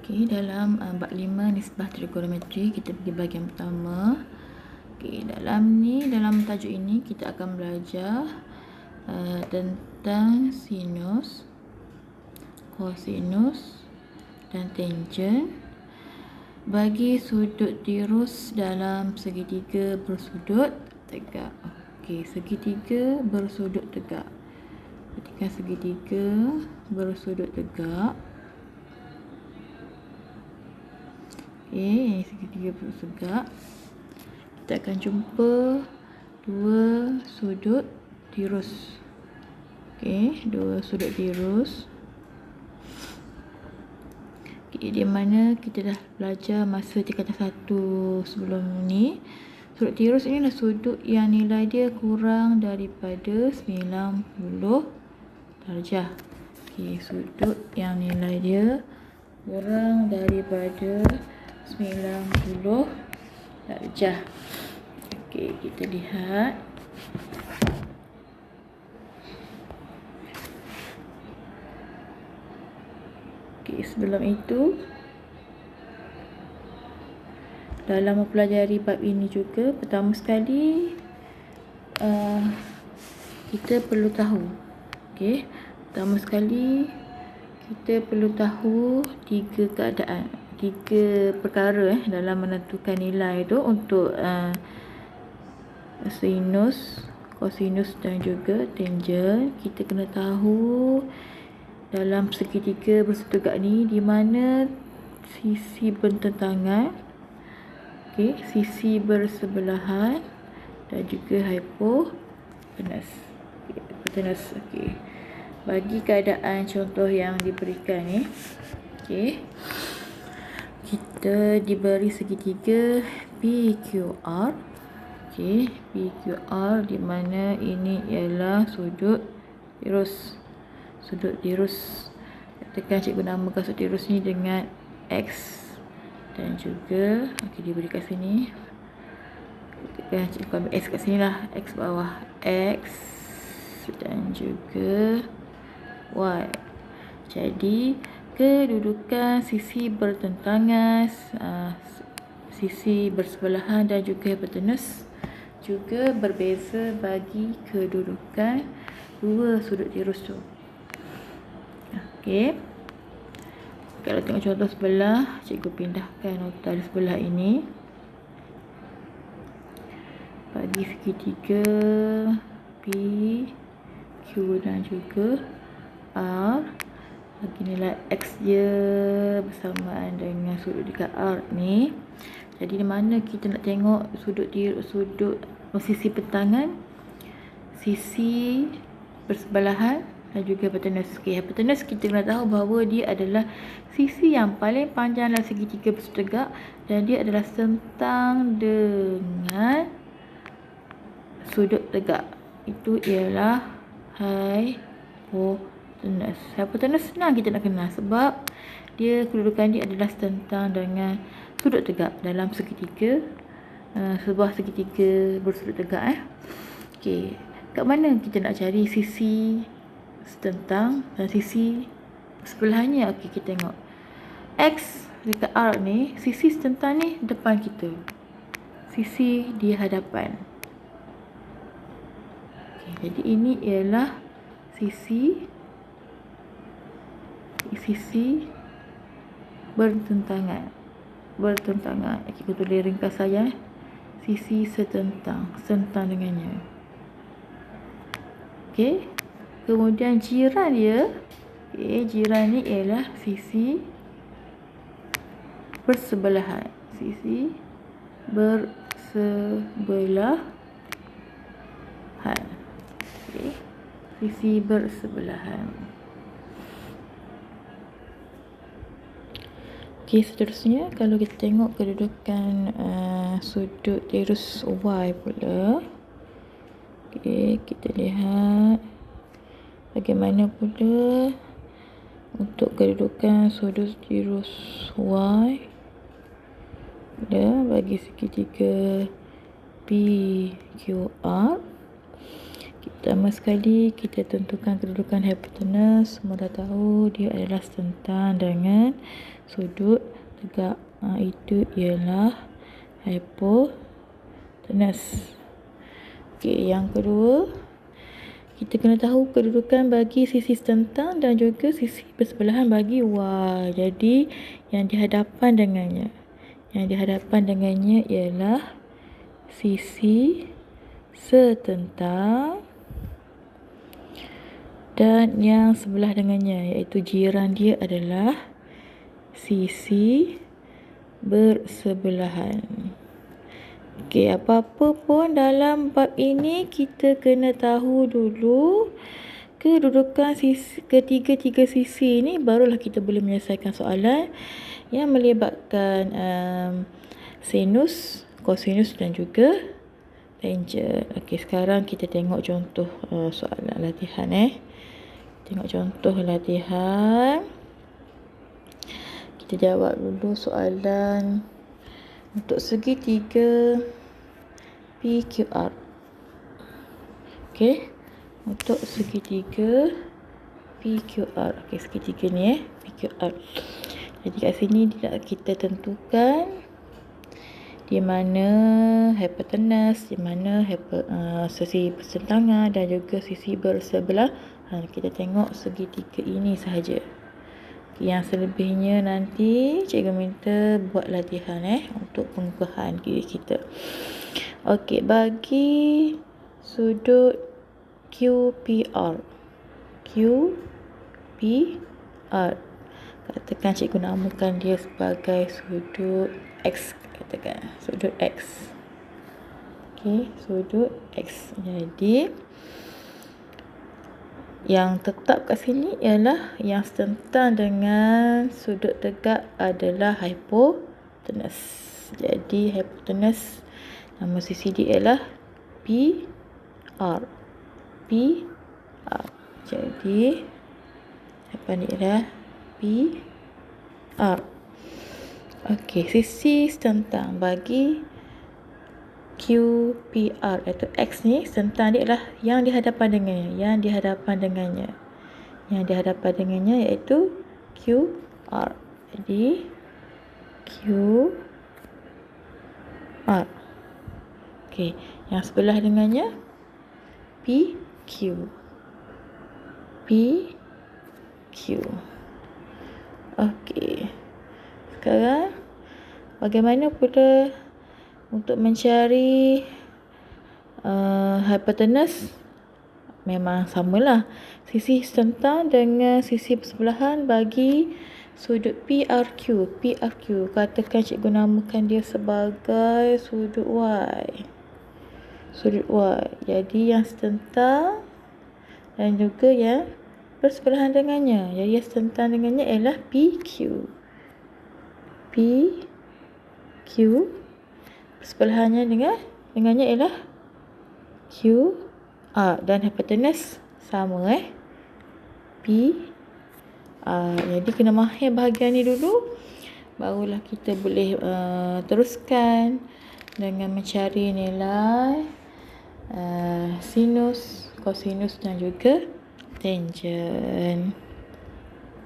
Okey, dalam bab 5 nisbah trigonometri, kita pergi bahagian pertama. Okey, dalam tajuk ini kita akan belajar tentang sinus, kosinus dan tangen bagi sudut tirus dalam segitiga bersudut tegak. Okey, segitiga bersudut tegak. Ketika segitiga bersudut tegak, ini segitiga bersudut tegak, kita akan jumpa dua sudut tirus. Okey, dua sudut tirus. Okey, di mana kita dah belajar masa tingkatan 1 sebelum ni. Sudut tirus ini adalah sudut yang nilai dia kurang daripada 90 darjah. Okey, sudut yang nilai dia kurang daripada 90 darjah. Okey, kita lihat. Okey, sebelum itu, dalam mempelajari bab ini juga, pertama sekali kita perlu tahu. Okey, pertama sekali kita perlu tahu tiga perkara dalam menentukan nilai tu untuk sinus, kosinus dan juga tangen. Kita kena tahu dalam segitiga bersudut tegak ni di mana sisi bertentangan, okey, sisi bersebelahan dan juga hipotenus. Okey. Bagi keadaan contoh yang diberikan ni, okey, kita diberi segitiga PQR. Okey, PQR di mana ini ialah sudut tirus. Sudut tirus. Katakan cikgu namakan sudut tirus ni dengan X dan juga, okey, diberi kat sini. Katakan cikgu ambil X kat sini lah, X bawah, X dan juga Y. Jadi kedudukan sisi bertentangan, sisi bersebelahan dan juga hipotenus juga berbeza bagi kedudukan dua sudut tirus tu. Okey. Kalau tengok contoh sebelah, cikgu pindahkan nota di sebelah ini. Bagi segitiga P, Q dan juga R, bagi nilai X dia bersamaan dengan sudut dekat R ni. Jadi di mana kita nak tengok sudut sisi pertentangan, sisi bersebelahan dan juga hipotenus. Okey, hipotenus kita kena tahu bahawa dia adalah sisi yang paling panjang dalam segitiga bersudut tegak dan dia adalah sentang dengan sudut tegak. Itu ialah hipotenus. Hipotenus senang kita nak kenal sebab dia kedudukan dia adalah sentang dengan sudut tegak dalam segitiga, sebuah segitiga bersudut tegak. Okey, kat mana kita nak cari sisi setentang dan sisi sebelahnya? Okey, kita tengok X dekat R ni, sisi setentang ni depan kita, sisi di hadapan. Okey, jadi ini ialah sisi bertentangan. Okey, kita tulis ringkas saja. Sisi sentang dengannya. Okey. Kemudian jiran dia, okey, jiran ni ialah sisi bersebelahan. Sisi bersebelahan. Okey. Sisi bersebelahan. Okey, seterusnya kalau kita tengok kedudukan sudut tirus Y pula. Okey, kita lihat bagaimana pula untuk kedudukan sudut tirus Y bagi segitiga PQR. Pertama sekali kita tentukan kedudukan hipotenus. Semua dah tahu dia adalah sentang dengan sudut tegak. Itu ialah hipotenus. Okey, yang kedua, kita kena tahu kedudukan bagi sisi sentang dan juga sisi bersebelahan bagi Y. Jadi yang dihadapan dengannya ialah sisi setentang dan yang sebelah dengannya, iaitu jiran dia adalah sisi bersebelahan. Okey, apa-apa pun dalam bab ini kita kena tahu dulu kedudukan ketiga-tiga sisi ni, barulah kita boleh menyelesaikan soalan yang melibatkan sinus, kosinus dan juga tangent. Okey, sekarang kita tengok contoh soalan latihan. Tengok contoh latihan. Kita jawab dulu soalan untuk segitiga PQR. Okey, untuk segitiga PQR. Okey, segitiga ni PQR. Jadi kat sini kita tentukan di mana hipotenus, di mana sisi persentangan dan juga sisi bersebelahan. Kita tengok segitiga ini sahaja. Yang selebihnya nanti cikgu minta buat latihan untuk pengukuhan diri kita. Okey, bagi sudut QPR. Katakan cikgu namakan dia sebagai sudut X. Katakan sudut X. Okey, sudut X. Jadi yang tetap kat sini ialah yang setentang dengan sudut tegak adalah hipotenus. Jadi hipotenus, nama sisi dia ialah PR. Jadi apa ni ialah PR. Okey, sisi setentang bagi QPR atau X ni, sentang dia adalah yang dihadapan dengannya. Yang dihadapan dengannya iaitu QR. Jadi QR. Okey, yang sebelah dengannya PQ. Okey. Sekarang bagaimana pula untuk mencari hipotenus? Memang samalah. Sisi setentang dengan sisi bersebelahan bagi sudut PRQ. Katakan cikgu namakan dia sebagai sudut Y. Jadi yang setentang dan juga yang bersebelahan dengannya. Jadi yang setentang dengannya ialah PQ. Bersebelahannya dengannya ialah QR. Dan hipotenus sama PR. Jadi kena mahir bahagian ni dulu, barulah kita boleh teruskan dengan mencari nilai sinus, kosinus dan juga tangent.